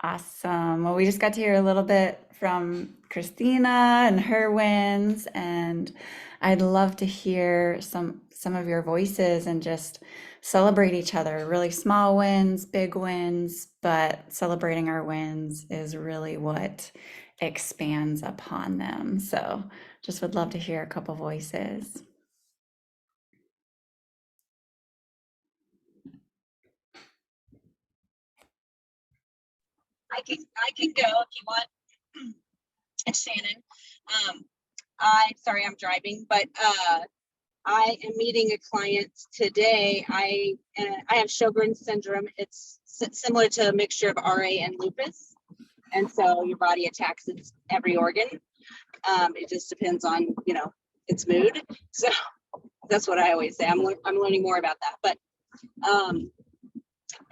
Awesome. Well, we just got to hear a little bit from Christina and her wins, and I'd love to hear some of your voices and just celebrate each other. Really small wins, big wins, but celebrating our wins is really what expands upon them. So, just would love to hear a couple voices. I can go if you want. It's Shannon. Um, I'm driving, but I am meeting a client today. I have Sjogren's syndrome. It's similar to a mixture of RA and lupus, and so your body attacks every organ. It just depends on its mood. So that's what I always say. I'm learning more about that, but um,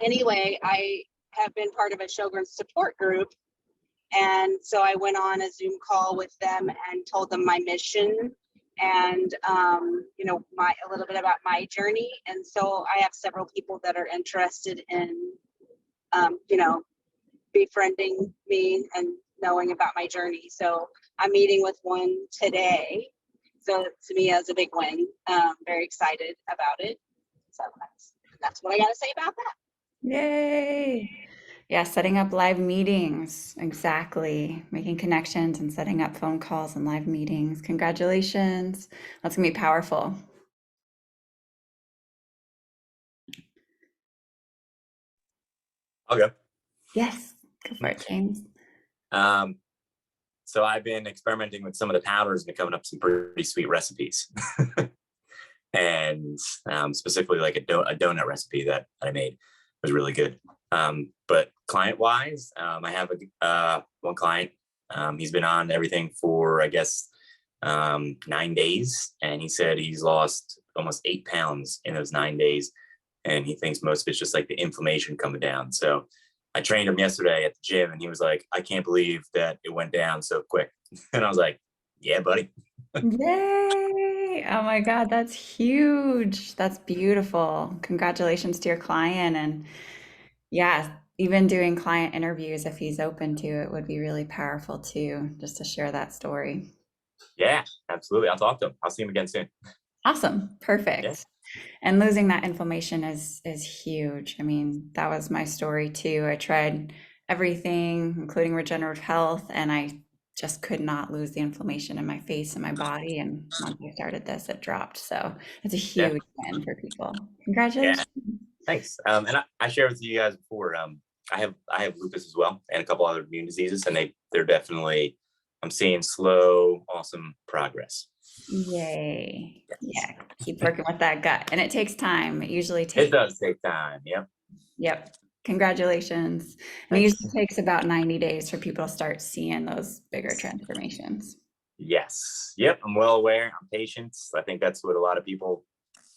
anyway, I have been part of a Sjogren's support group. And so I went on a Zoom call with them and told them my mission and a little bit about my journey. And so I have several people that are interested in befriending me and knowing about my journey. So I'm meeting with one today. So to me, as a big win. Very excited about it. So that's what I got to say about that. Yay! Yeah, setting up live meetings. Exactly. Making connections and setting up phone calls and live meetings. Congratulations. That's gonna be powerful. I'll go. Yes, go for it, James. Um, so I've been experimenting with some of the powders and coming up with some pretty sweet recipes. And specifically like a donut recipe that I made was really good. But client-wise, I have one client. He's been on everything for, I guess, 9 days. And he said he's lost almost 8 pounds in those 9 days. And he thinks most of it's just like the inflammation coming down. So I trained him yesterday at the gym and he was like, I can't believe that it went down so quick. And I was like, yeah, buddy. Yay! Oh my God, that's huge. That's beautiful. Congratulations to your client. And yeah, even doing client interviews, if he's open to it, would be really powerful too, just to share that story. Yeah, absolutely. I'll talk to him. I'll see him again soon. Awesome. Yeah. Perfect. And losing that inflammation is huge. I mean, that was my story too. I tried everything, including regenerative health, and I just could not lose the inflammation in my face and my body. And once I started this, it dropped. So it's a Yeah. huge win for people. Yeah. Congratulations. Thanks. And I shared with you guys before. I have lupus as well, and a couple other immune diseases, and they're definitely. I'm seeing slow, awesome progress. Yay. Yes. Yeah. Keep working with that gut. And it takes time. It usually It takes, does take time. Yep. yep. Congratulations. And it Thanks. usually takes about 90 days for people to start seeing those bigger transformations. Yes. Yep. I'm well aware. I'm patient. I think that's what a lot of people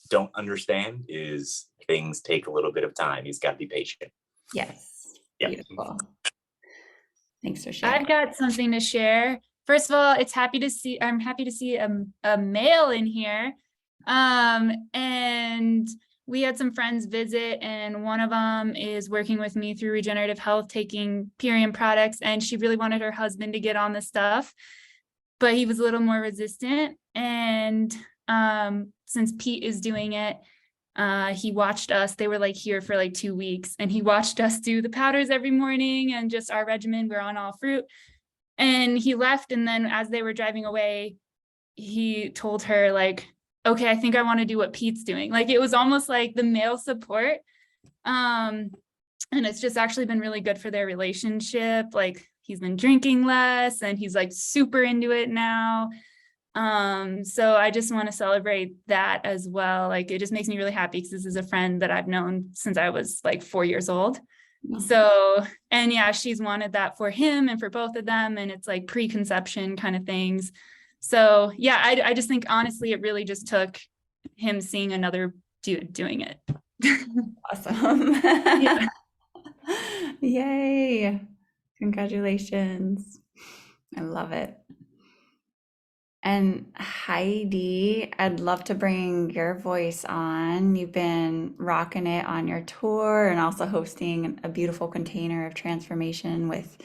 don't understand is things take a little bit of time. He's got to be patient. Yes. Yep. Beautiful. Thanks for sharing. I've got something to share. First of all, I'm happy to see a male in here. And we had some friends visit, and one of them is working with me through regenerative health, taking Purium products, and she really wanted her husband to get on the stuff, but he was a little more resistant. And since Pete is doing it, he watched us. They were like here for like 2 weeks, and he watched us do the powders every morning and just our regimen. We're on all fruit. And he left, and then as they were driving away, he told her like, okay, I think I want to do what Pete's doing. Like, it was almost like the male support. And it's just actually been really good for their relationship. Like, he's been drinking less and he's like super into it now. So I just want to celebrate that as well. Like, it just makes me really happy because this is a friend that I've known since I was like 4 years old. So, and yeah, she's wanted that for him and for both of them. And it's like preconception kind of things. So yeah, I just think honestly, it really just took him seeing another dude doing it. Awesome. Yeah. Yay. Congratulations. I love it. And Heidi, I'd love to bring your voice on. You've been rocking it on your tour and also hosting a beautiful container of transformation with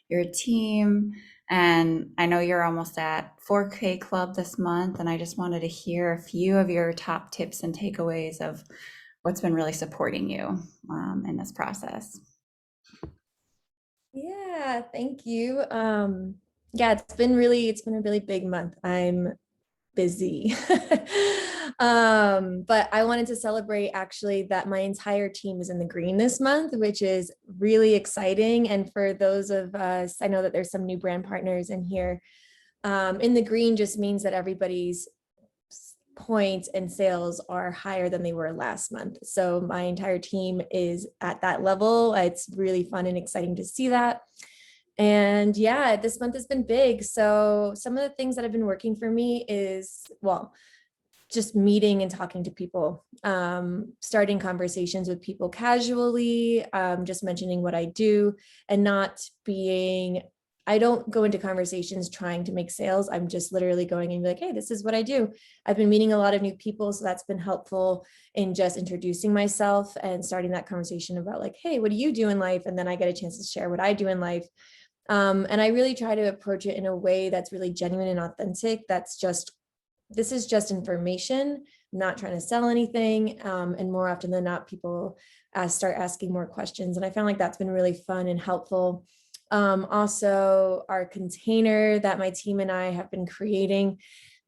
your team. And I know you're almost at 4K Club this month, and I just wanted to hear a few of your top tips and takeaways of what's been really supporting you in this process. Yeah, thank you. Yeah, it's been a really big month. I'm busy. But I wanted to celebrate actually that my entire team is in the green this month, which is really exciting. And for those of us, I know that there's some new brand partners in here. In the green just means that everybody's points and sales are higher than they were last month. So my entire team is at that level. It's really fun and exciting to see that. And yeah, this month has been big. So some of the things that have been working for me is, well, just meeting and talking to people, starting conversations with people casually, just mentioning what I do and not being, I don't go into conversations trying to make sales. I'm just literally going and be like, hey, this is what I do. I've been meeting a lot of new people, so that's been helpful in just introducing myself and starting that conversation about like, hey, what do you do in life? And then I get a chance to share what I do in life. And I really try to approach it in a way that's really genuine and authentic. This is just information, not trying to sell anything. And more often than not, people start asking more questions. And I found like that's been really fun and helpful. Also, our container that my team and I have been creating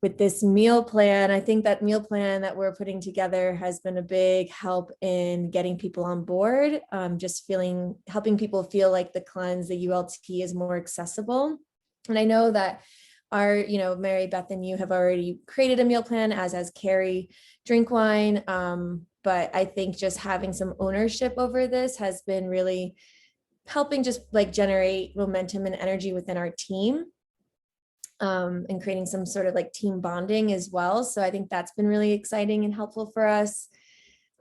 with this meal plan, I think that meal plan that we're putting together has been a big help in getting people on board, helping people feel like the cleanse, the ULT is more accessible. And I know that Mary Beth and you have already created a meal plan, as has Carrie Drinkwine. But I think just having some ownership over this has been really helping just like generate momentum and energy within our team. And creating some sort of like team bonding as well. So I think that's been really exciting and helpful for us.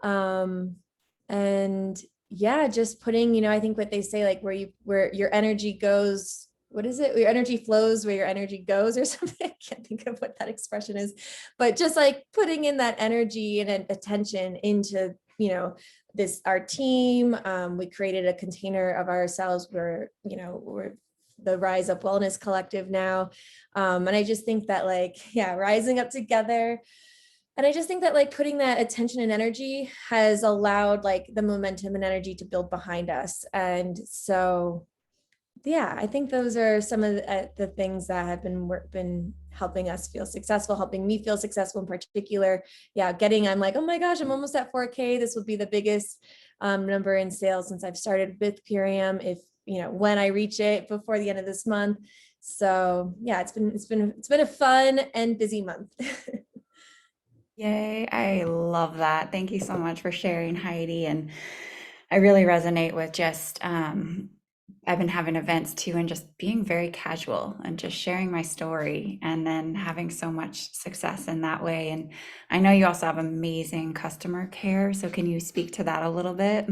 And yeah, just putting, I think what they say, like where your energy goes, what is it? Your energy flows where your energy goes or something. I can't think of what that expression is, but just like putting in that energy and attention into, our team. We created a container of ourselves where, we're the Rise Up Wellness Collective now. And I just think that rising up together. And I just think that putting that attention and energy has allowed the momentum and energy to build behind us. And so, yeah, I think those are some of the things that have been helping us feel successful, helping me feel successful in particular. Yeah, I'm like, oh my gosh, I'm almost at 4K. This will be the biggest number in sales since I've started with Purium. If when I reach it before the end of this month. So yeah, it's been a fun and busy month. Yay, I love that. Thank you so much for sharing, Heidi. And I really resonate with just, I've been having events too, and just being very casual and just sharing my story and then having so much success in that way. And I know you also have amazing customer care. So can you speak to that a little bit?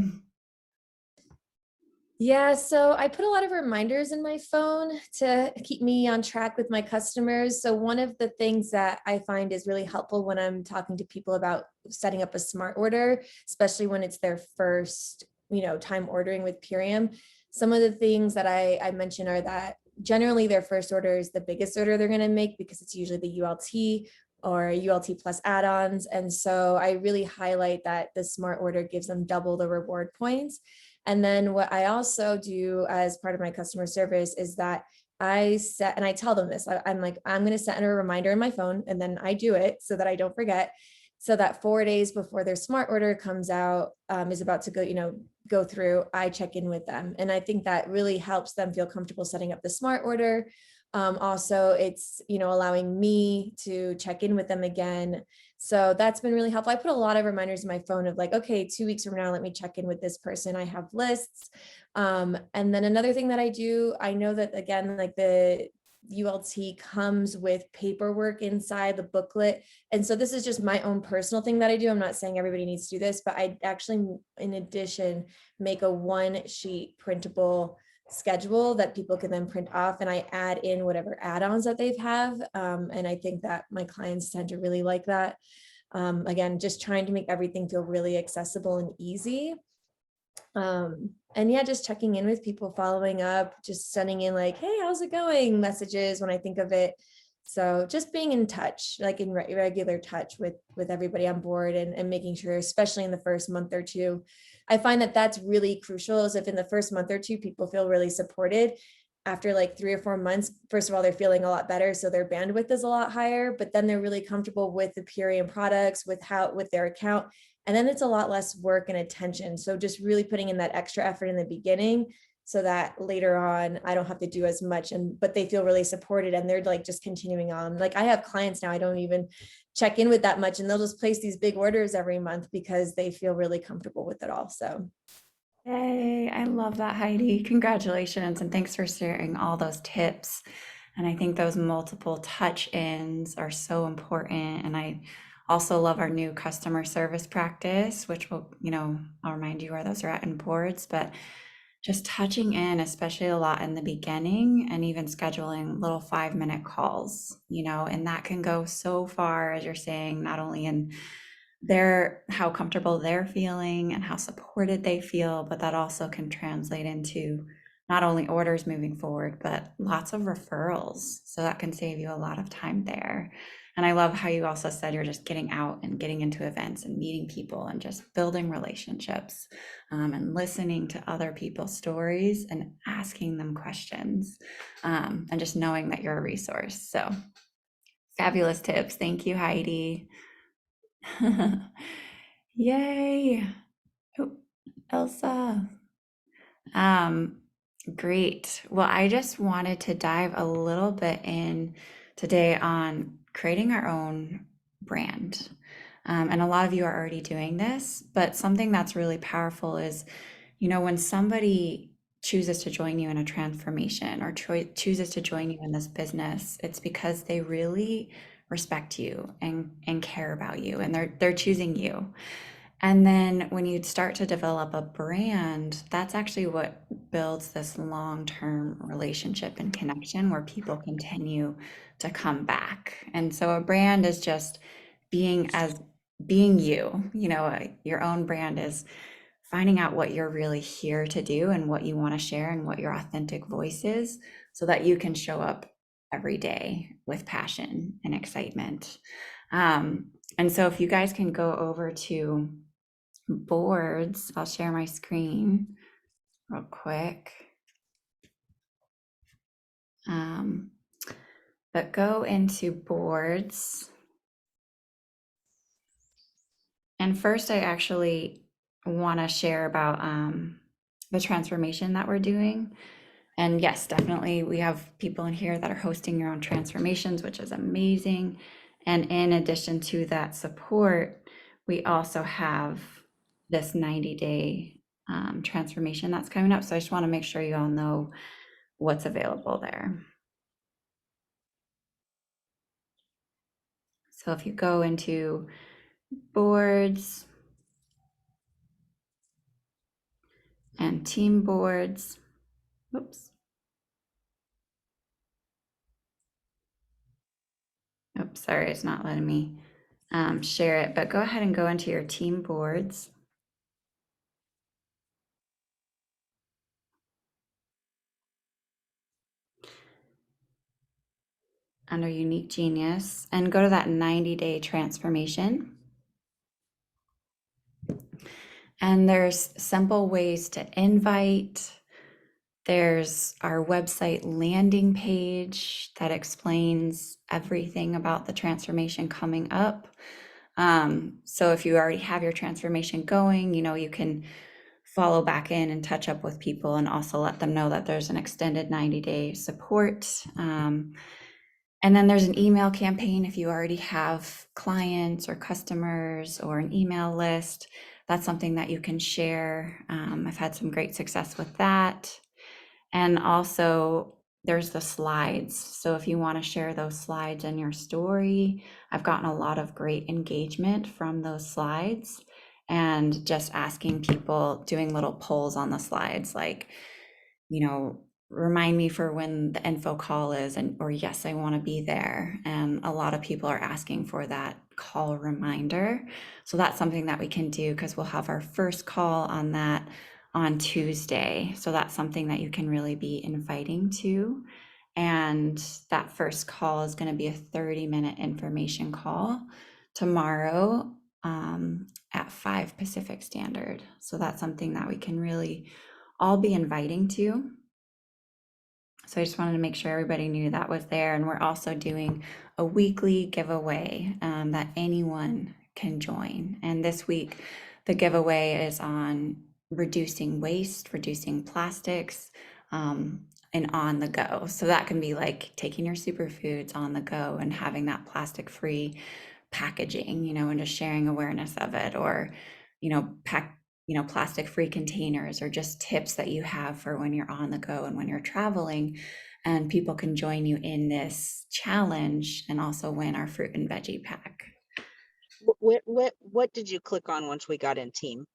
Yeah, so I put a lot of reminders in my phone to keep me on track with my customers. So one of the things that I find is really helpful when I'm talking to people about setting up a smart order, especially when it's their first, time ordering with Purium. Some of the things that I mention are that generally their first order is the biggest order they're going to make because it's usually the ULT or ULT plus add-ons. And so I really highlight that the smart order gives them double the reward points. And then what I also do as part of my customer service is that I tell them this, I'm like, I'm going to set a reminder in my phone, and then I do it so that I don't forget, so that 4 days before their smart order comes out, is about to go through, I check in with them. And I think that really helps them feel comfortable setting up the smart order. Also, it's, allowing me to check in with them again. So that's been really helpful. I put a lot of reminders in my phone of okay, 2 weeks from now, let me check in with this person. I have lists. And then another thing that I do, I know that again, the ULT comes with paperwork inside the booklet. And so this is just my own personal thing that I do. I'm not saying everybody needs to do this, but I actually, in addition, make a 1-sheet printable schedule that people can then print off, and I add in whatever add-ons that they've have. And I think that my clients tend to really like that. Again, just trying to make everything feel really accessible and easy. And yeah, just checking in with people, following up, just sending in like, hey, how's it going? Messages when I think of it. So just being in touch, like in regular touch with everybody on board, and making sure, especially in the first month or two, I find that that's really crucial. Is if in the first month or two, people feel really supported. After like 3 or 4 months, first of all, they're feeling a lot better. So their bandwidth is a lot higher, but then they're really comfortable with the Purion products, with their account. And then it's a lot less work and attention. So just really putting in that extra effort in the beginning so that later on I don't have to do as much, but they feel really supported and they're like just continuing on. Like I have clients now I don't even check in with that much, and they'll just place these big orders every month because they feel really comfortable with it all. So Yay, I love that, Heidi. Congratulations, and thanks for sharing all those tips. And I think those multiple touch-ins are so important. And I also love our new customer service practice, which will, I'll remind you where those are at in boards, but just touching in, especially a lot in the beginning, and even scheduling little 5-minute calls, and that can go so far, as you're saying, not only in how comfortable they're feeling and how supported they feel, but that also can translate into not only orders moving forward, but lots of referrals. So that can save you a lot of time there. And I love how you also said you're just getting out and getting into events and meeting people and just building relationships, and listening to other people's stories and asking them questions, and just knowing that you're a resource. So fabulous tips. Thank you, Heidi. Yay. Oh, Elsa. Great. Well, I just wanted to dive a little bit in today on creating our own brand. And a lot of you are already doing this, but something that's really powerful is, when somebody chooses to join you in a transformation or chooses to join you in this business, it's because they really respect you and care about you, and they're choosing you. And then when you start to develop a brand, that's actually what builds this long-term relationship and connection where people continue to come back. And so a brand is just being you, your own brand is finding out what you're really here to do and what you want to share and what your authentic voice is, so that you can show up every day with passion and excitement. And so if you guys can go over to boards, I'll share my screen real quick. But go into boards. And first, I actually want to share about the transformation that we're doing. And yes, definitely, we have people in here that are hosting your own transformations, which is amazing. And in addition to that support, we also have this 90-day transformation that's coming up. So I just want to make sure you all know what's available there. So if you go into boards and team boards, oops. Oops, sorry, it's not letting me share it, but go ahead and go into your team boards. Under Unique Genius, and go to that 90-day transformation. And there's simple ways to invite. There's our website landing page that explains everything about the transformation coming up. So if you already have your transformation going, you can follow back in and touch up with people, and also let them know that there's an extended 90-day support. And then there's an email campaign if you already have clients or customers or an email list. That's something that you can share. I've had some great success with that. And also there's the slides. So if you want to share those slides in your story, I've gotten a lot of great engagement from those slides, and just asking people, doing little polls on the slides, like, remind me for when the info call is, or yes, I want to be there. And a lot of people are asking for that call reminder. So that's something that we can do, because we'll have our first call on that on Tuesday. So that's something that you can really be inviting to. And that first call is going to be a 30-minute information call tomorrow at 5 Pacific Standard. So that's something that we can really all be inviting to. So I just wanted to make sure everybody knew that was there. And we're also doing a weekly giveaway that anyone can join. And this week, the giveaway is on reducing waste, reducing plastics, and on the go. So that can be like taking your superfoods on the go and having that plastic-free packaging, and just sharing awareness of it, or, plastic-free containers, or just tips that you have for when you're on the go and when you're traveling. And people can join you in this challenge and also win our fruit and veggie pack. What did you click on once we got in team?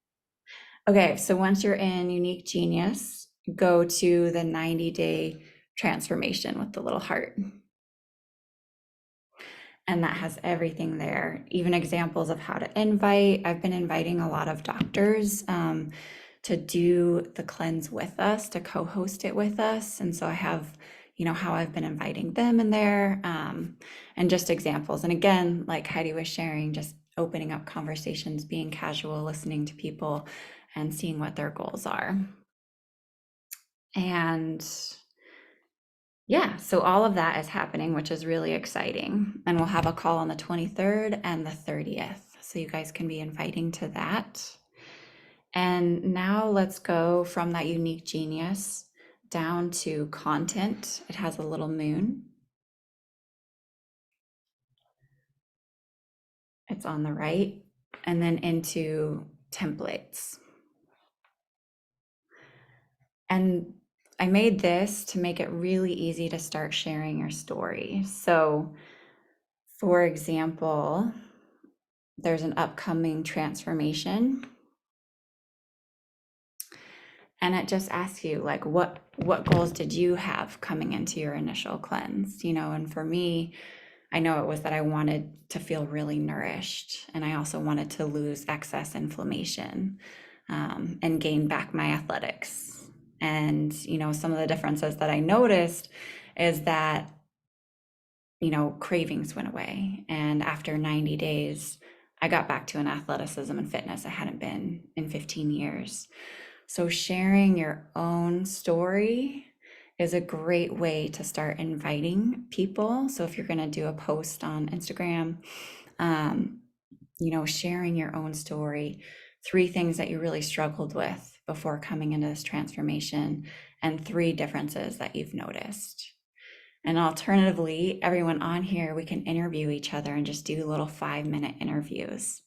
Okay, so once you're in Unique Genius, go to the 90-day transformation with the little heart. And that has everything there, even examples of how to invite. I've been inviting a lot of doctors to do the cleanse with us, to co-host it with us. And so I have, how I've been inviting them in there, and just examples. And again, like Heidi was sharing, just opening up conversations, being casual, listening to people, and seeing what their goals are. And yeah, so all of that is happening, which is really exciting. And we'll have a call on the 23rd and the 30th. So you guys can be inviting to that. And now let's go from that Unique Genius down to content. It has a little moon. It's on the right. And then into templates. And I made this to make it really easy to start sharing your story. So, for example, there's an upcoming transformation. And it just asks you, like, what goals did you have coming into your initial cleanse? And for me, I know it was that I wanted to feel really nourished. And I also wanted to lose excess inflammation and gain back my athletics. And, some of the differences that I noticed is that, cravings went away. And after 90 days, I got back to an athleticism and fitness I hadn't been in 15 years. So sharing your own story is a great way to start inviting people. So if you're going to do a post on Instagram, sharing your own story, 3 things that you really struggled with before coming into this transformation, and 3 differences that you've noticed. And alternatively, everyone on here, we can interview each other and just do little 5-minute interviews.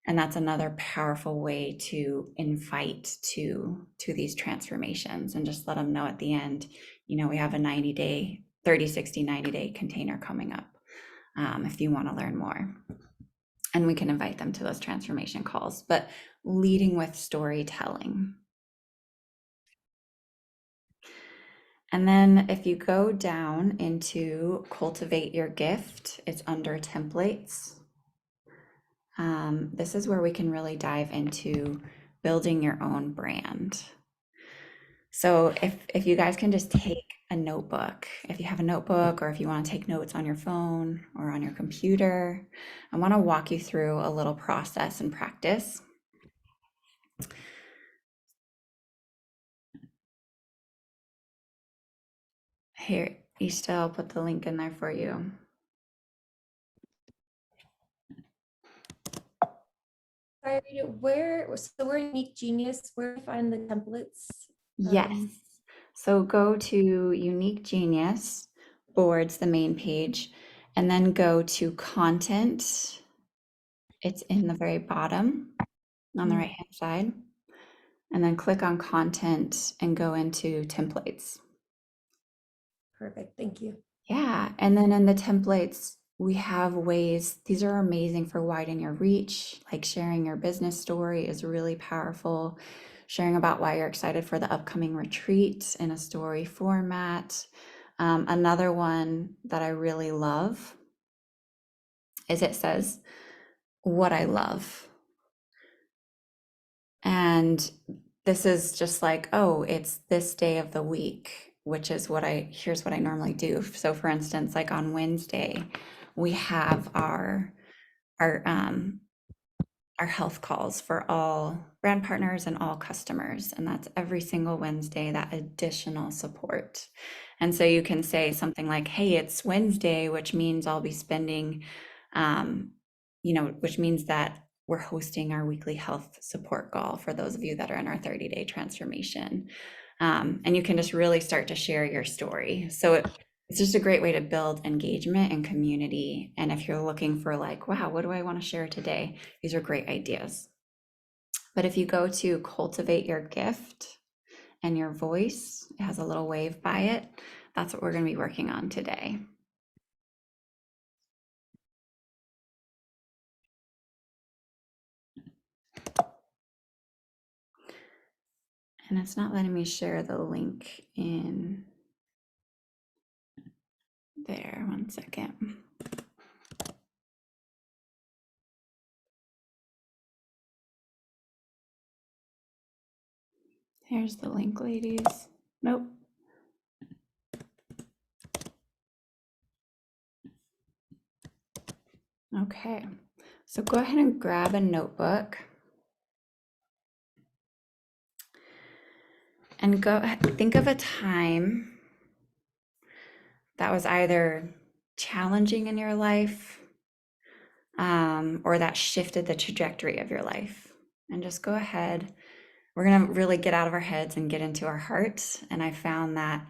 And that's another powerful way to invite to these transformations, and just let them know at the end, we have a 90-day, 30, 60, 90-day container coming up if you want to learn more. And we can invite them to those transformation calls, but leading with storytelling. And then if you go down into cultivate your gift, it's under templates. This is where we can really dive into building your own brand. So if you guys can just take a notebook, if you have a notebook, or if you want to take notes on your phone or on your computer, I want to walk you through a little process and practice. Here, Ishta, I'll put the link in there for you. Sorry, Rita, we're Unique Genius, where do I find the templates? Yes. So go to Unique Genius boards, the main page, and then go to content. It's in the very bottom on the right hand side. And then click on content and go into templates. Perfect, thank you. Yeah, and then in the templates, we have ways, these are amazing for widening your reach, like sharing your business story is really powerful. sharing about why you're excited for the upcoming retreat in a story format. Another one that I really love is it says, what I love. And this is just like, oh, it's this day of the week, which is here's what I normally do. So for instance, like on Wednesday, we have our health calls for all brand partners and all customers. And that's every single Wednesday, that additional support. And so you can say something like, hey, it's Wednesday, which means I'll be spending, which means that we're hosting our weekly health support call for those of you that are in our 30-day transformation. And you can just really start to share your story. So it's just a great way to build engagement and community. And if you're looking for like, wow, what do I want to share today? These are great ideas. But if you go to cultivate your gift and your voice, it has a little wave by it. That's what we're going to be working on today. And it's not letting me share the link in there. One second. Here's the link, ladies. Nope. Okay, so go ahead and grab a notebook and think of a time that was either challenging in your life or that shifted the trajectory of your life. And just go ahead. We're going to really get out of our heads and get into our hearts. And I found that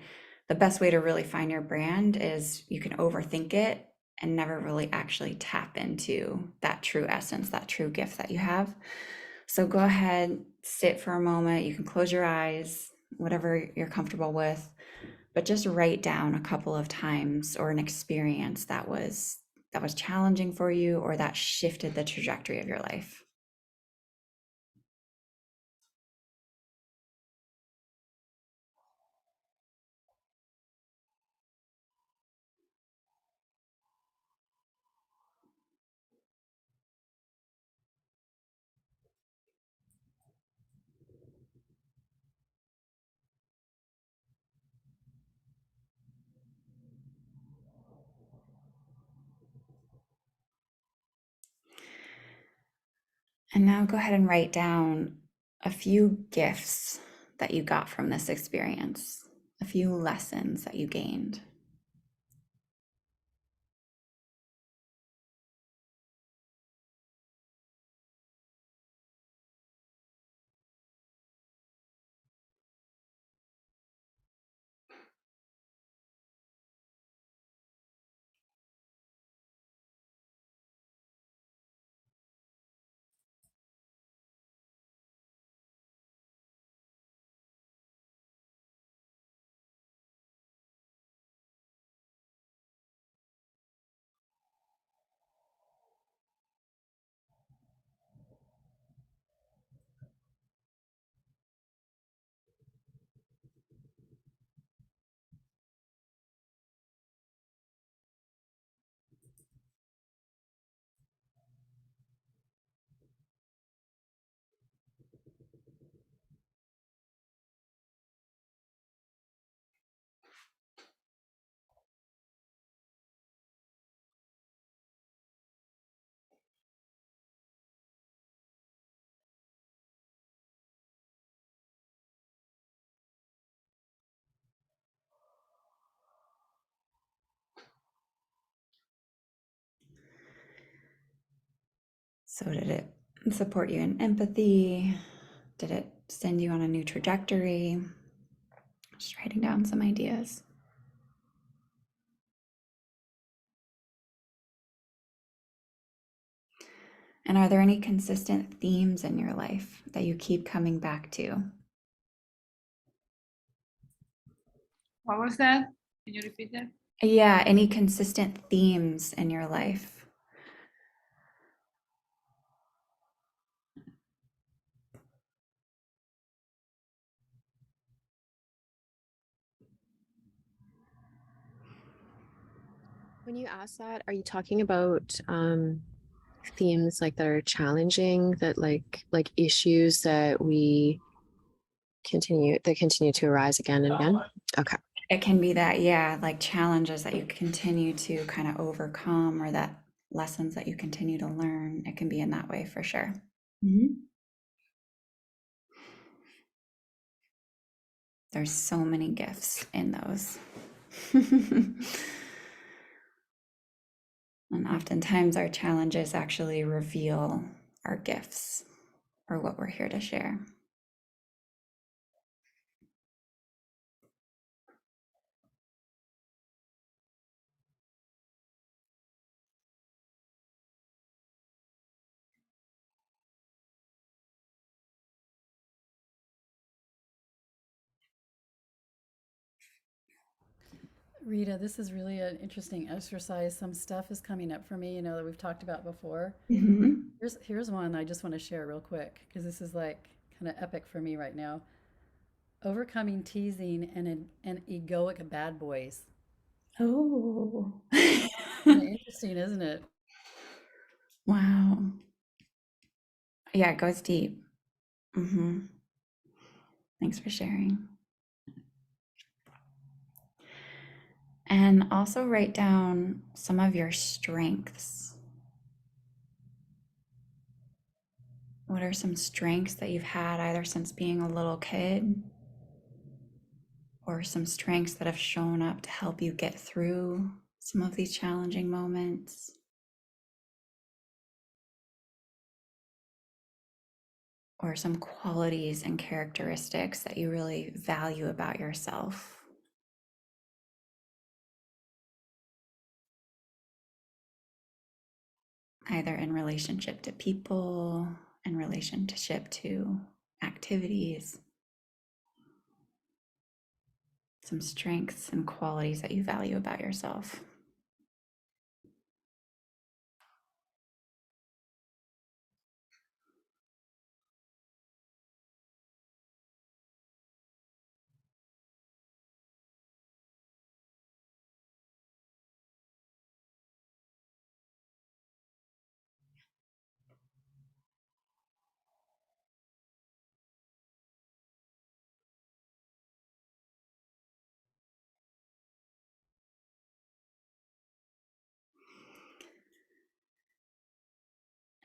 the best way to really find your brand is you can overthink it and never really actually tap into that true essence, that true gift that you have. So go ahead, sit for a moment. You can close your eyes, whatever you're comfortable with, but just write down a couple of times or an experience that was challenging for you or that shifted the trajectory of your life. And now go ahead and write down a few gifts that you got from this experience, a few lessons that you gained. So did it support you in empathy? Did it send you on a new trajectory? Just writing down some ideas. And are there any consistent themes in your life that you keep coming back to? What was that? Can you repeat that? Yeah, any consistent themes in your life? When you ask that, are you talking about themes like that are challenging, that like issues that we continue to arise again and again? Okay. It can be that, yeah, like challenges that you continue to kind of overcome or that lessons that you continue to learn. It can be in that way for sure. There's so many gifts in those. And oftentimes our challenges actually reveal our gifts or what we're here to share. Rita, this is really an interesting exercise. Some stuff is coming up for me, that we've talked about before. Mhm. Here's one I just want to share real quick because this is like kind of epic for me right now. Overcoming teasing and egoic bad boys. Oh. Kind of interesting, isn't it? Wow. Yeah, it goes deep. Thanks for sharing. And also write down some of your strengths. What are some strengths that you've had either since being a little kid or some strengths that have shown up to help you get through some of these challenging moments? Or some qualities and characteristics that you really value about yourself? Either in relationship to people, in relationship to activities, some strengths and qualities that you value about yourself.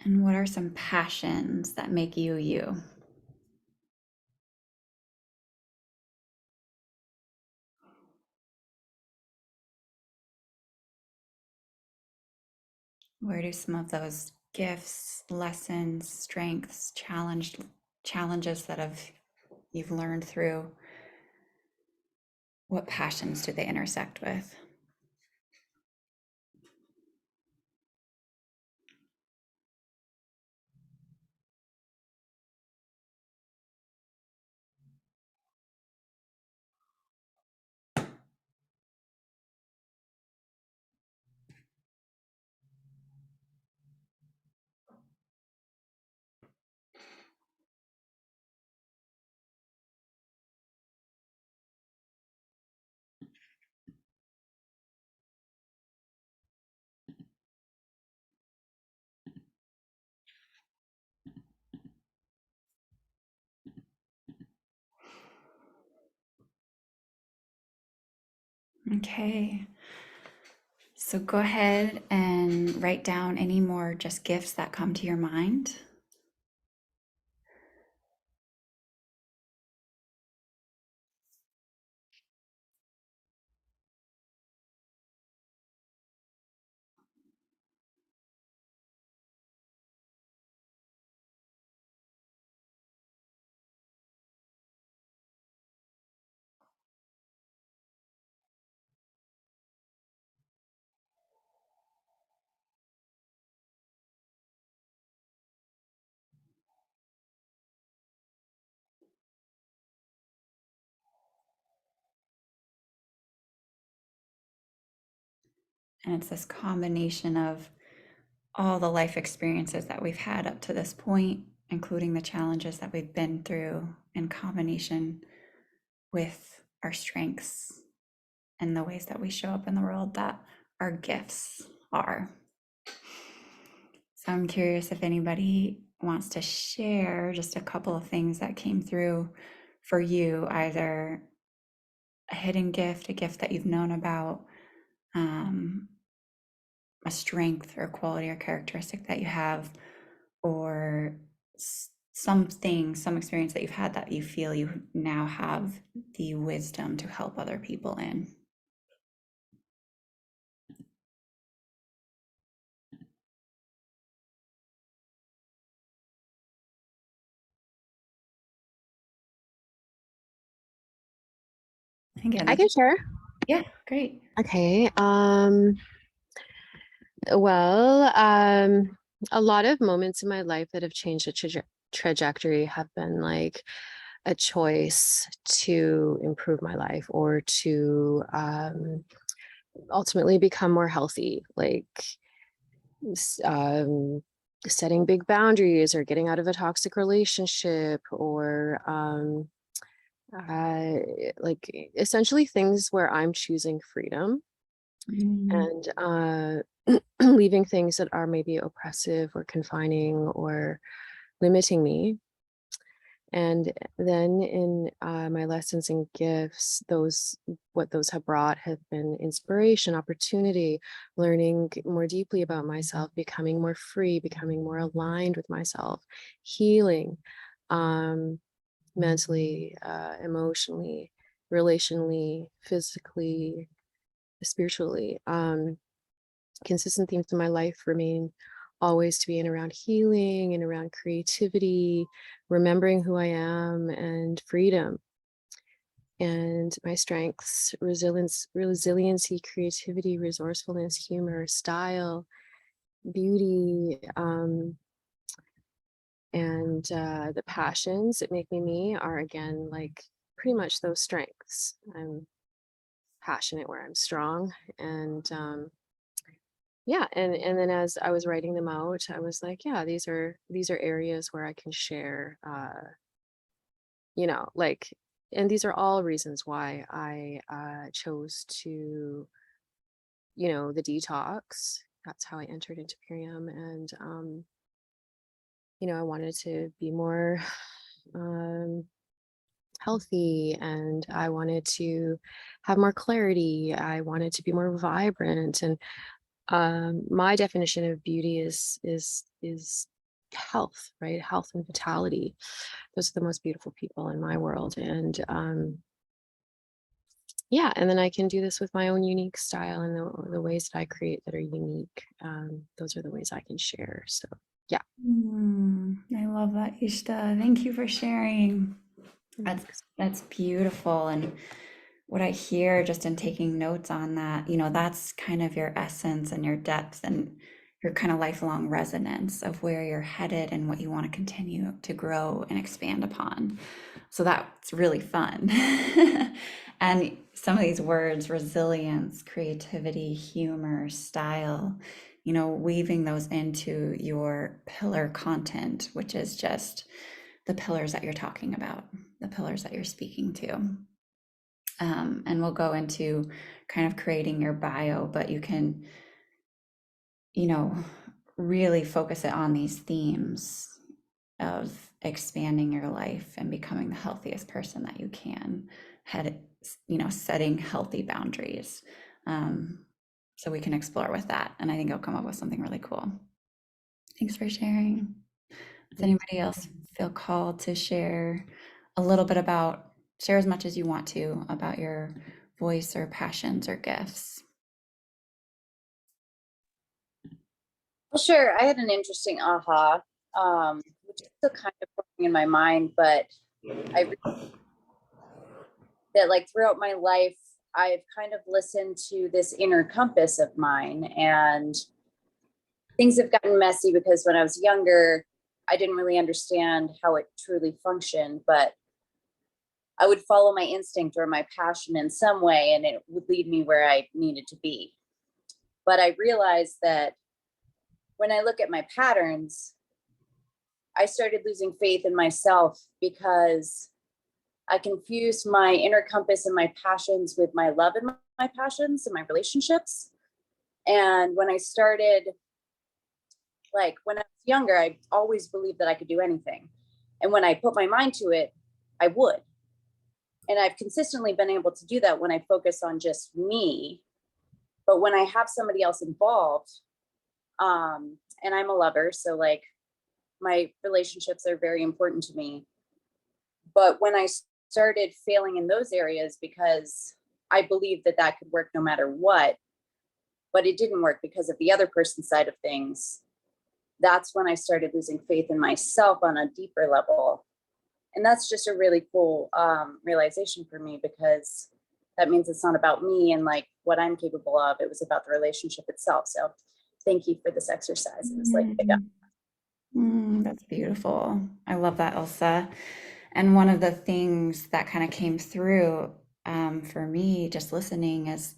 And what are some passions that make you you? Where do some of those gifts, lessons, strengths, challenges that you've learned through, what passions do they intersect with? Okay. So go ahead and write down any more just gifts that come to your mind. And it's this combination of all the life experiences that we've had up to this point, including the challenges that we've been through, in combination with our strengths and the ways that we show up in the world that our gifts are. So I'm curious if anybody wants to share just a couple of things that came through for you, either a hidden gift, a gift that you've known about, a strength or quality or characteristic that you have, or something, some experience that you've had that you feel you now have the wisdom to help other people in. Again, I can share. yeah, great. Okay. Well, a lot of moments in my life that have changed the trajectory have been like a choice to improve my life or to ultimately become more healthy, like setting big boundaries or getting out of a toxic relationship or like essentially things where I'm choosing freedom and leaving things that are maybe oppressive or confining or limiting me. And then in my lessons and gifts, what those have brought have been inspiration, opportunity, learning more deeply about myself, becoming more free, becoming more aligned with myself, healing, mentally, emotionally, relationally, physically, spiritually. Consistent themes in my life remain always to be in around healing and around creativity, remembering who I am, and freedom. And my strengths, resiliency, creativity, resourcefulness, humor, style, beauty, and the passions that make me me are again like pretty much those strengths. I'm passionate where I'm strong, and yeah, and then as I was writing them out, I was like, yeah, these are areas where I can share, like, and these are all reasons why I chose to, the detox. That's how I entered into Purium, and I wanted to be more healthy, and I wanted to have more clarity. I wanted to be more vibrant, and my definition of beauty is health, right? Health and vitality. Those are the most beautiful people in my world. And yeah, and then I can do this with my own unique style and the ways that I create that are unique. Those are the ways I can share. So yeah. I love that, Ishta. Thank you for sharing. That's beautiful. And what I hear just in taking notes on that, that's kind of your essence and your depth and your kind of lifelong resonance of where you're headed and what you want to continue to grow and expand upon. So that's really fun. And some of these words, resilience, creativity, humor, style, weaving those into your pillar content, which is just the pillars that you're talking about, the pillars that you're speaking to. And we'll go into kind of creating your bio, but you can, really focus it on these themes of expanding your life and becoming the healthiest person that you can, setting healthy boundaries. So we can explore with that. And I think you'll come up with something really cool. Thanks for sharing. Does anybody else feel called to share a little bit share as much as you want to about your voice or passions or gifts? Well, sure. I had an interesting aha, which is still kind of working in my mind, but I that like throughout my life, I've kind of listened to this inner compass of mine, and things have gotten messy because when I was younger, I didn't really understand how it truly functioned, but I would follow my instinct or my passion in some way, and it would lead me where I needed to be. But I realized that when I look at my patterns, I started losing faith in myself because I confused my inner compass and my passions with my love and my passions and my relationships. And when I started, like when I was younger, I always believed that I could do anything. And when I put my mind to it, I would. And I've consistently been able to do that when I focus on just me. But when I have somebody else involved, and I'm a lover, so like my relationships are very important to me. But when I started failing in those areas because I believed that that could work no matter what, but it didn't work because of the other person's side of things, that's when I started losing faith in myself on a deeper level. And that's just a really cool realization for me, because that means it's not about me and like what I'm capable of. It was about the relationship itself. So thank you for this exercise. It was like, yeah. That's beautiful. I love that, Elsa. And one of the things that kind of came through for me just listening is,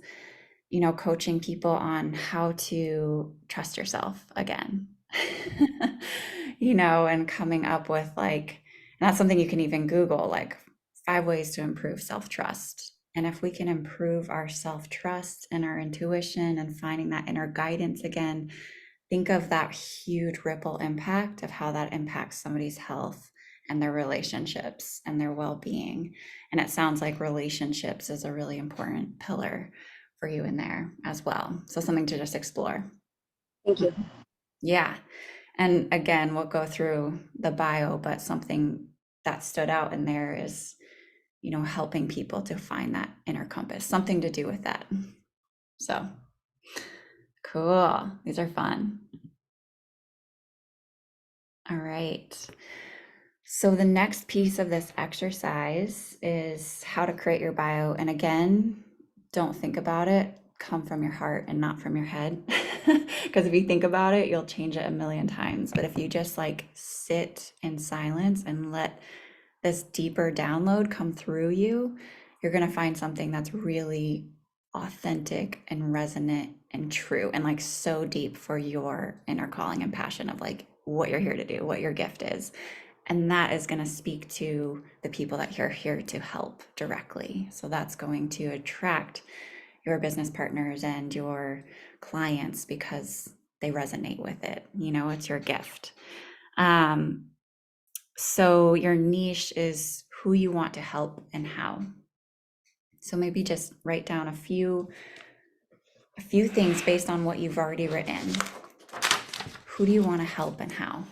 you know, coaching people on how to trust yourself again. You know, and coming up with like, and that's something you can even Google, like 5 ways to improve self-trust. And if we can improve our self-trust and our intuition and finding that inner guidance again, think of that huge ripple impact of how that impacts somebody's health and their relationships and their well-being. And it sounds like relationships is a really important pillar for you in there as well. So something to just explore. Thank you. Yeah. And again, we'll go through the bio, but something that stood out in there is, you know, helping people to find that inner compass, something to do with that. So cool. These are fun. All right. So the next piece of this exercise is how to create your bio. And again, don't think about it, come from your heart and not from your head. Because if you think about it, you'll change it a million times. But if you just like sit in silence and let this deeper download come through you, you're going to find something that's really authentic and resonant and true and like so deep for your inner calling and passion of like what you're here to do, what your gift is. And that is going to speak to the people that you're here to help directly. So that's going to attract your business partners and your clients because they resonate with it. You know, it's your gift. So your niche is who you want to help and how. So maybe just write down a few things based on what you've already written. Who do you want to help and how?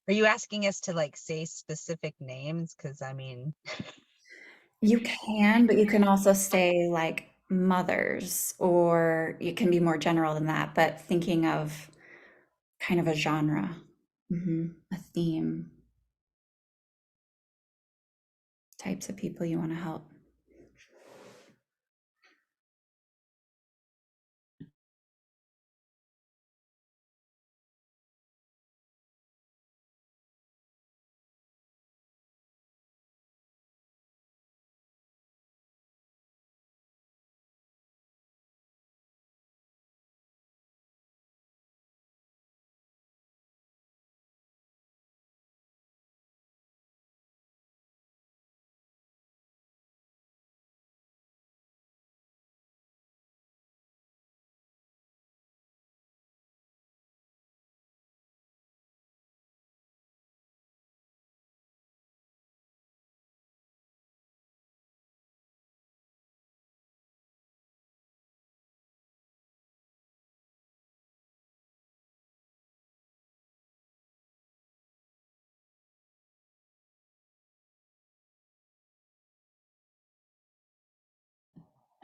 Are you asking us to like say specific names? Because I mean, You can, but you can also say like mothers, or you can be more general than that, but thinking of kind of a genre, a theme, types of people you want to help.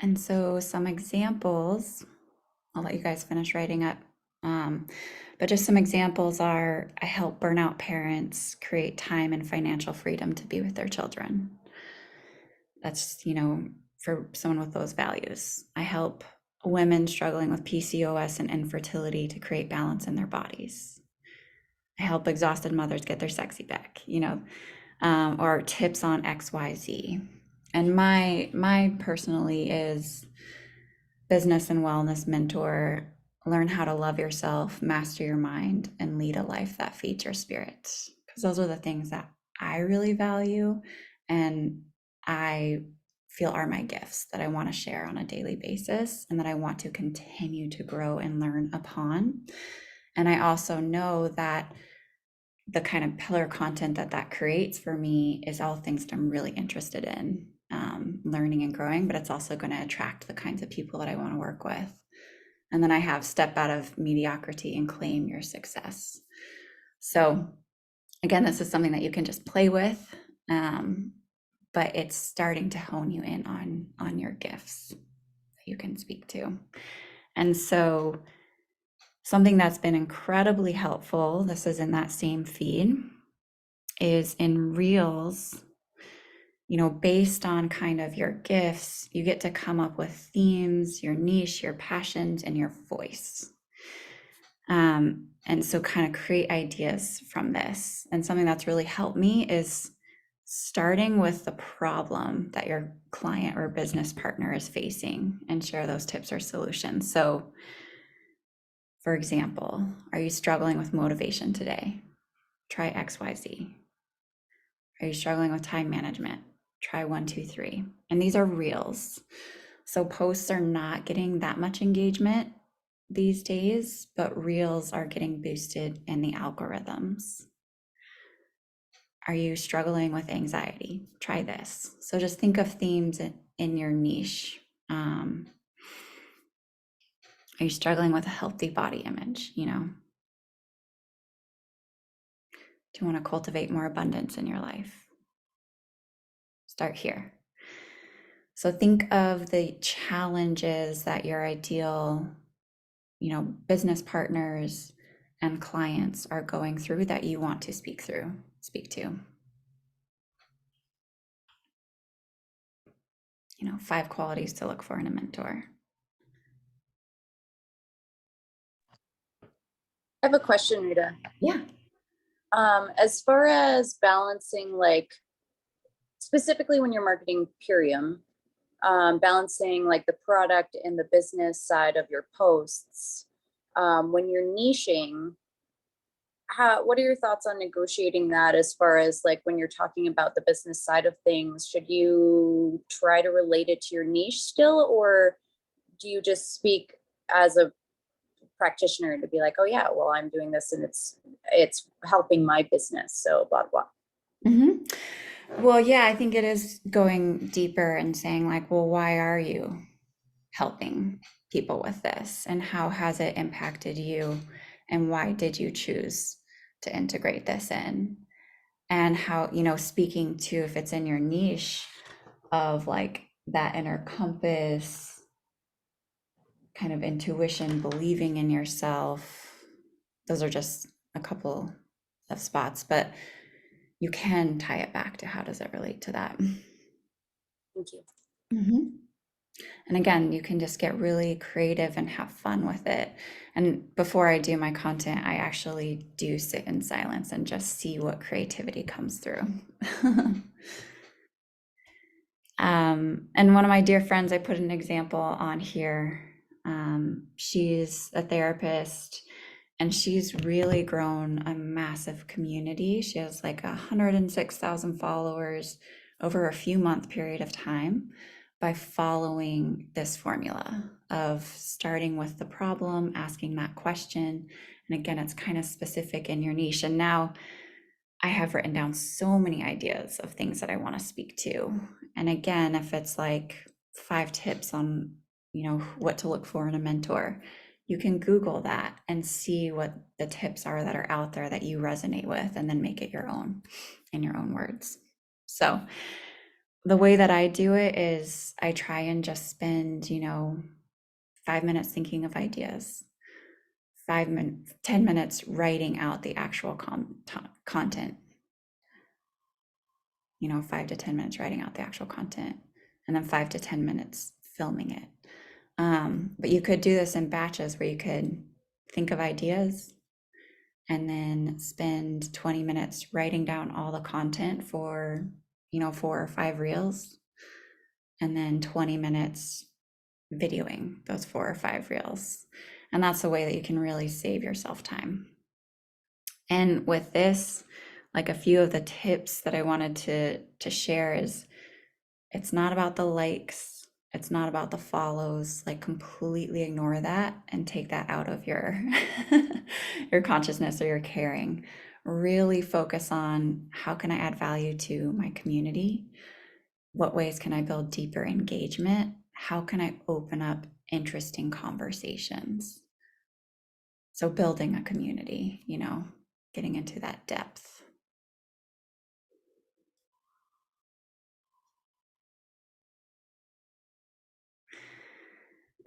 And so some examples, I'll let you guys finish writing up. But just some examples are, I help burnout parents create time and financial freedom to be with their children. That's, you know, for someone with those values. I help women struggling with PCOS and infertility to create balance in their bodies. I help exhausted mothers get their sexy back, or tips on XYZ. And my personally is business and wellness mentor. Learn how to love yourself, master your mind, and lead a life that feeds your spirit. Because those are the things that I really value and I feel are my gifts that I want to share on a daily basis and that I want to continue to grow and learn upon. And I also know that the kind of pillar content that creates for me is all things that I'm really interested in, learning and growing, but it's also going to attract the kinds of people that I want to work with. And then I have step out of mediocrity and claim your success. So again, this is something that you can just play with, but it's starting to hone you in on your gifts that you can speak to. And so something that's been incredibly helpful, this is in that same feed, is in Reels, based on kind of your gifts, you get to come up with themes, your niche, your passions, and your voice. And so kind of create ideas from this. And something that's really helped me is starting with the problem that your client or business partner is facing and share those tips or solutions. So, for example, are you struggling with motivation today? Try XYZ. Are you struggling with time management? Try 1, 2, 3. And these are Reels. So posts are not getting that much engagement these days, but Reels are getting boosted in the algorithms. Are you struggling with anxiety? Try this. So just think of themes in your niche. Are you struggling with a healthy body image? Do you want to cultivate more abundance in your life? Start here. So think of the challenges that your ideal, business partners and clients are going through that you want to speak to. 5 qualities to look for in a mentor. I have a question, Rita. Yeah. As far as balancing, like specifically when you're marketing Purium, balancing like the product and the business side of your posts, when you're niching, what are your thoughts on negotiating that as far as like when you're talking about the business side of things? Should you try to relate it to your niche still, or do you just speak as a practitioner to be like, oh yeah, well, I'm doing this and it's helping my business, so blah blah. Mm-hmm. Well, yeah, I think it is going deeper and saying like, well, why are you helping people with this, and how has it impacted you, and why did you choose to integrate this in? And how, speaking to, if it's in your niche, of like that inner compass, kind of intuition, believing in yourself. Those are just a couple of spots, but you can tie it back to how does it relate to that. Thank you. Mm-hmm. And again, you can just get really creative and have fun with it. And before I do my content, I actually do sit in silence and just see what creativity comes through. And one of my dear friends, I put an example on here. She's a therapist and she's really grown a massive community. She has like 106,000 followers over a few month period of time by following this formula of starting with the problem, asking that question. And again, it's kind of specific in your niche. And now I have written down so many ideas of things that I want to speak to. And again, if it's like 5 tips on, what to look for in a mentor, you can Google that and see what the tips are that are out there that you resonate with, and then make it your own in your own words. So the way that I do it is I try and just spend, 5 minutes thinking of ideas, 10 minutes writing out the actual content, 5 to 10 minutes writing out the actual content, and then 5 to 10 minutes filming it. But you could do this in batches where you could think of ideas and then spend 20 minutes writing down all the content for, 4 or 5 reels, and then 20 minutes videoing those 4 or 5 reels. And that's the way that you can really save yourself time. And with this, like a few of the tips that I wanted to share is it's not about the likes, it's not about the follows, like completely ignore that and take that out of your your consciousness or your caring. Really focus on how can I add value to my community? What ways can I build deeper engagement? How can I open up interesting conversations? So building a community, getting into that depth.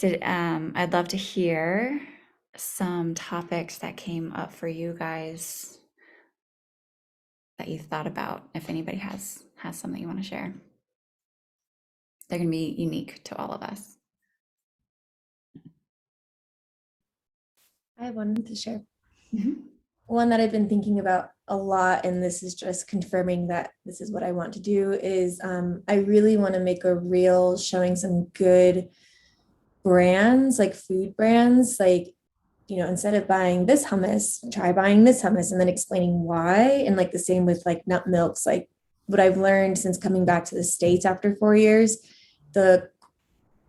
I'd love to hear some topics that came up for you guys that you thought about, if anybody has something you want to share. They're going to be unique to all of us. I have one to share. Mhm. One that I've been thinking about a lot, and this is just confirming that this is what I want to do, is I really want to make a reel showing some good brands, like food brands, like, instead of buying this hummus, try buying this hummus, and then explaining why. And like the same with like nut milks, like what I've learned since coming back to the States after 4 years, the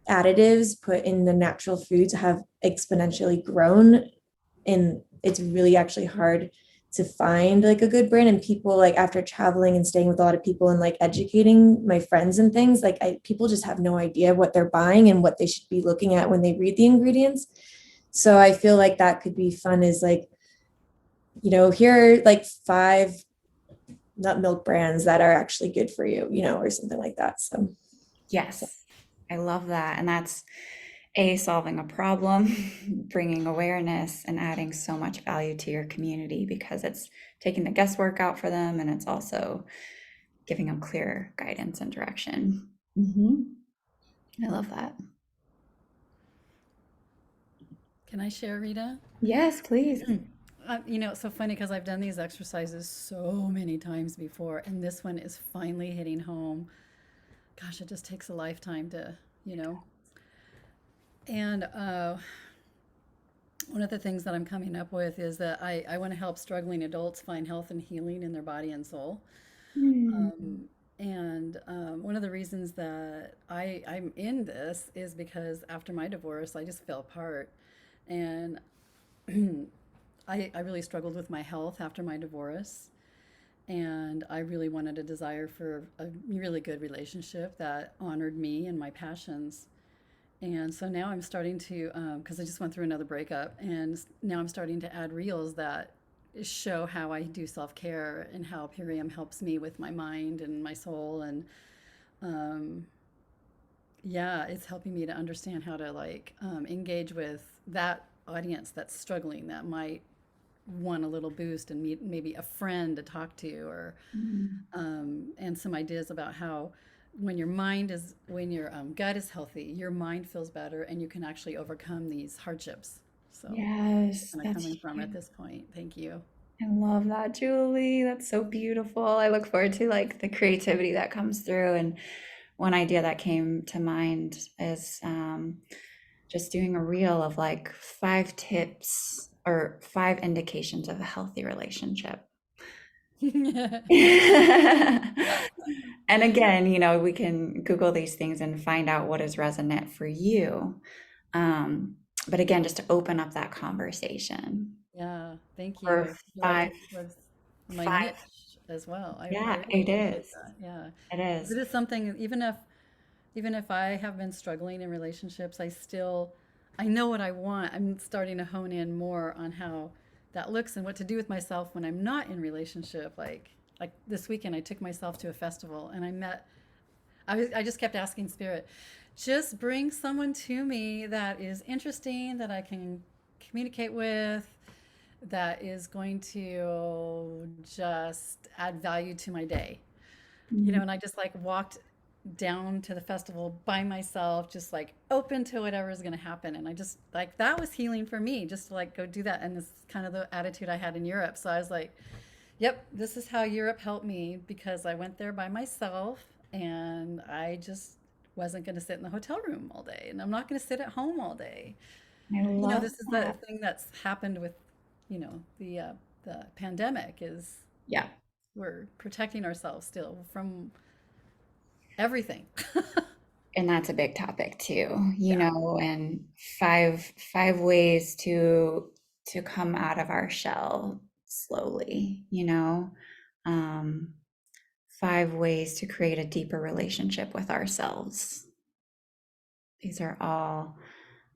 additives put in the natural foods have exponentially grown, and it's really actually hard to find like a good brand. And people, like, after traveling and staying with a lot of people and like educating my friends and things, like people just have no idea what they're buying and what they should be looking at when they read the ingredients. So I feel like that could be fun, is like, here are like 5 nut milk brands that are actually good for you, or something like that. So Yes, I love that. And that's solving a problem, bringing awareness, and adding so much value to your community because it's taking the guesswork out for them and it's also giving them clear guidance and direction. I love that. Can I share, Rita? Yes, please. It's so funny because I've done these exercises so many times before, and this one is finally hitting home. Gosh, it just takes a lifetime to. And one of the things that I'm coming up with is that I want to help struggling adults find health and healing in their body and soul. And one of the reasons that I'm in this is because after my divorce, I just fell apart. And I really struggled with my health after my divorce. And I really wanted a desire for a really good relationship that honored me and my passions. And so now I'm starting to, because I just went through another breakup, and now I'm starting to add reels that show how I do self-care and how Purium helps me with my mind and my soul. And yeah, it's helping me to understand how to engage with that audience that's struggling, that might want a little boost and meet maybe a friend to talk to, or and some ideas about how when your gut is healthy, your mind feels better and you can actually overcome these hardships. So Yes, kind of that's coming from at huge. this point. Thank you. I love that, Julie. That's so beautiful. I look forward to like the creativity that comes through. And one idea that came to mind is just doing a reel of like 5 tips or 5 indications of a healthy relationship. And again, we can Google these things and find out what is resonant for you. But again, just to open up that conversation. Yeah, thank you. Or I feel like 5, it was my 5. niche as well. I Yeah, really it appreciate is. that. Yeah. It is. It is something, even if I have been struggling in relationships, I know what I want. I'm starting to hone in more on how that looks and what to do with myself when I'm not in relationship. Like this weekend, I took myself to a festival and I just kept asking Spirit, just bring someone to me that is interesting, that I can communicate with, that is going to just add value to my day. And I just walked down to the festival by myself, just like open to whatever's going to happen. And I just like, that was healing for me, just to like go do that. And it's kind of the attitude I had in Europe. So I was like, yep, this is how Europe helped me, because I went there by myself and I just wasn't going to sit in the hotel room all day, and I'm not going to sit at home all day. I love This is that. the thing that's happened with, the pandemic is Yeah. we're protecting ourselves still from everything. And that's a big topic too, Yeah. and five ways to come out of our shell slowly, um, 5 ways to create a deeper relationship with ourselves. These are all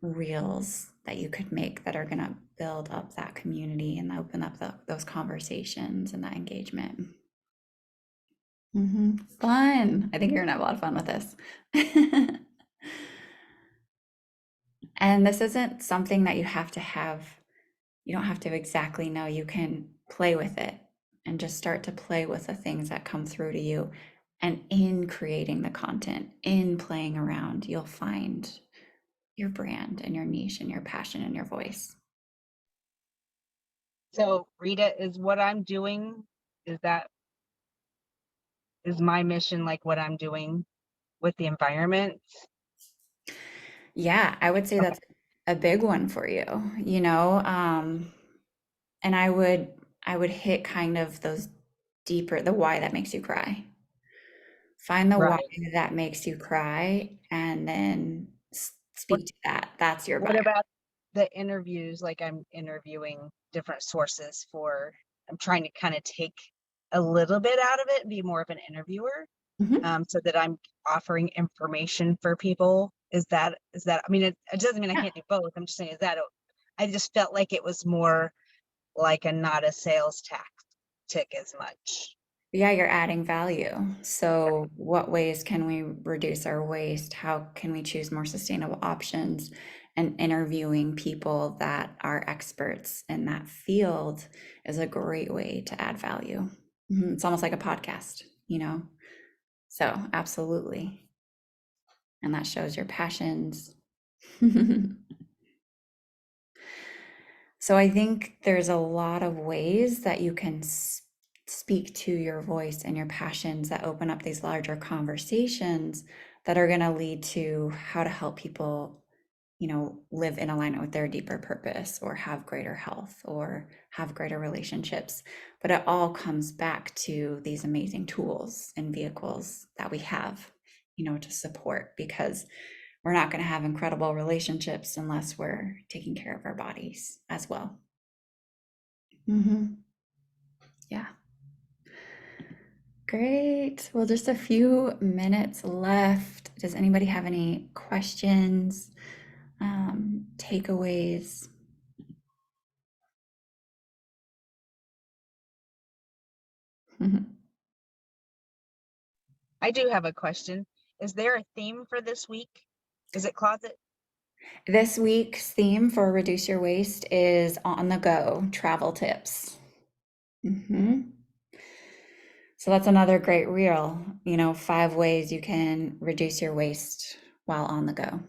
reels that you could make that are going to build up that community and open up those conversations and that engagement. Fun. I think you're gonna have a lot of fun with this. And this isn't something that you have to have, you don't have to exactly know. You can play with it and just start to play with the things that come through to you. And in creating the content, in playing around, you'll find your brand and your niche and your passion and your voice. So Rita, is what I'm doing, is my mission like what I'm doing with the environment? Yeah, I would say Okay. that's a big one for you, and I would hit kind of those deeper, the why that makes you cry. Find the why Right. that makes you cry and then What speak to that. That's your what buyer. about the interviews? Like I'm interviewing different sources I'm trying to kind of take a little bit out of it and be more of an interviewer, Mhm. so that I'm offering information for people. I mean, it doesn't mean I Yeah. can't do both. I'm just saying, I just felt like it was more like not a sales tactic as much. Yeah, you're adding value. So, what ways can we reduce our waste? How can we choose more sustainable options? And interviewing people that are experts in that field is a great way to add value. It's almost like a podcast. So, absolutely. And that shows your passions. So I think there's a lot of ways that you can speak to your voice and your passions that open up these larger conversations that are going to lead to how to help people, live in alignment with their deeper purpose or have greater health or have greater relationships. But it all comes back to these amazing tools and vehicles that we have, to support, because we're not going to have incredible relationships unless we're taking care of our bodies as well. Yeah. Great. Well, just a few minutes left. Does anybody have any questions, takeaways? I do have a question. Is there a theme for this week? Is it closet? This week's theme for Reduce Your Waste is on the go travel tips. So that's another great reel, 5 ways you can reduce your waste while on the go.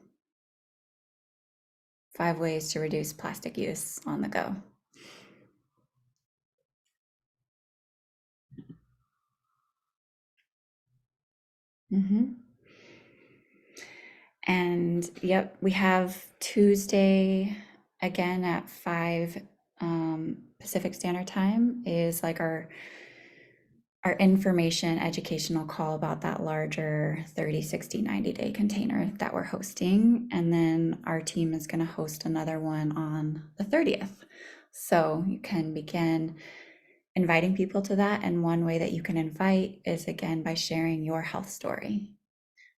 5 ways to reduce plastic use on the go. And yep, we have Tuesday again at 5 Pacific Standard Time is like our information educational call about that larger 30, 60, 90-day container that we're hosting. And then our team is going to host another one on the 30th. So you can begin inviting people to that. And one way that you can invite is again by sharing your health story.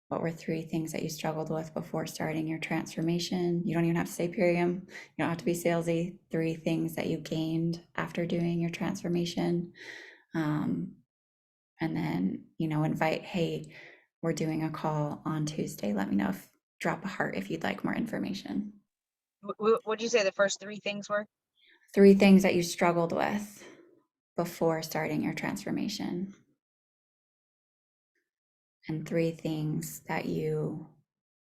What were 3 things that you struggled with before starting your transformation? You don't even have to say Purium. You don't have to be salesy. 3 things that you gained after doing your transformation. And then, invite, hey, we're doing a call on Tuesday. Let me know drop a heart if you'd like more information. What'd you say the first 3 things were? 3 things that you struggled with before starting your transformation. and 3 things that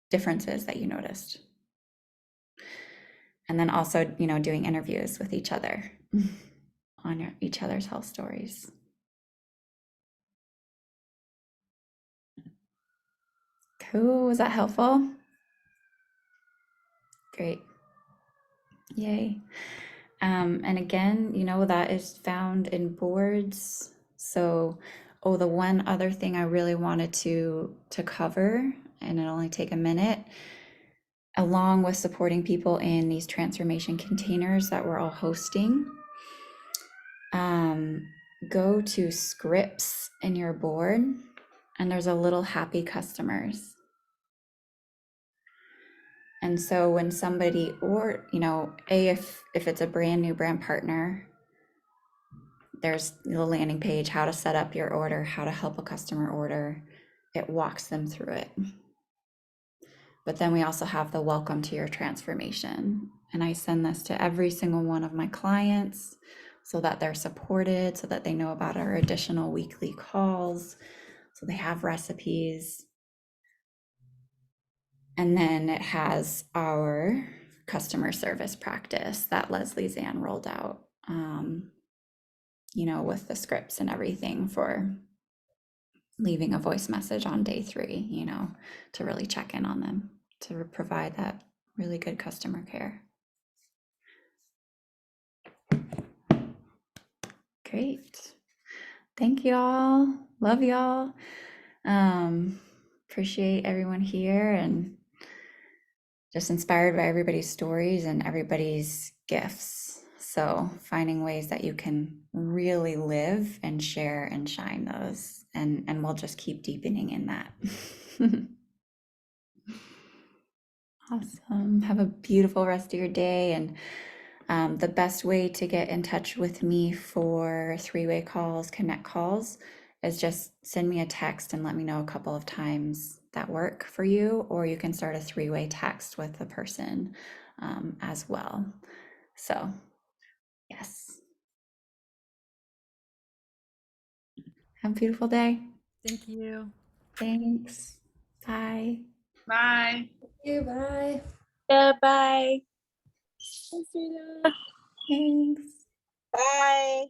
differences that you noticed. And then also, doing interviews with each other on each other's health stories. Cool. Was that helpful? Great. Yay. And again, that is found in boards. So, the one other thing I really wanted to cover, and it'll only take a minute, along with supporting people in these transformation containers that we're all hosting, go to scripts in your board, and there's a little happy customers. And so when somebody, or if it's a brand new brand partner, there's the landing page, how to set up your order, how to help a customer order. It walks them through it. But then we also have the welcome to your transformation. And I send this to every single one of my clients so that they're supported, so that they know about our additional weekly calls, so they have recipes. And then it has our customer service practice that Leslie Zan rolled out, with the scripts and everything for leaving a voice message on day 3, to really check in on them, to provide that really good customer care. Great. Thank y'all. Love y'all. Appreciate everyone here and just inspired by everybody's stories and everybody's gifts. So finding ways that you can really live and share and shine those, and we'll just keep deepening in that. Awesome. Have a beautiful rest of your day. And the best way to get in touch with me for 3-way calls, connect calls, is just send me a text and let me know a couple of times that work for you, or you can start a 3-way text with the person as well. So, yes. Have a beautiful day. Thank you. Thanks. Bye. Bye. Thank you. Bye. Yeah, bye. Thanks. Bye.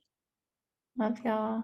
Love y'all.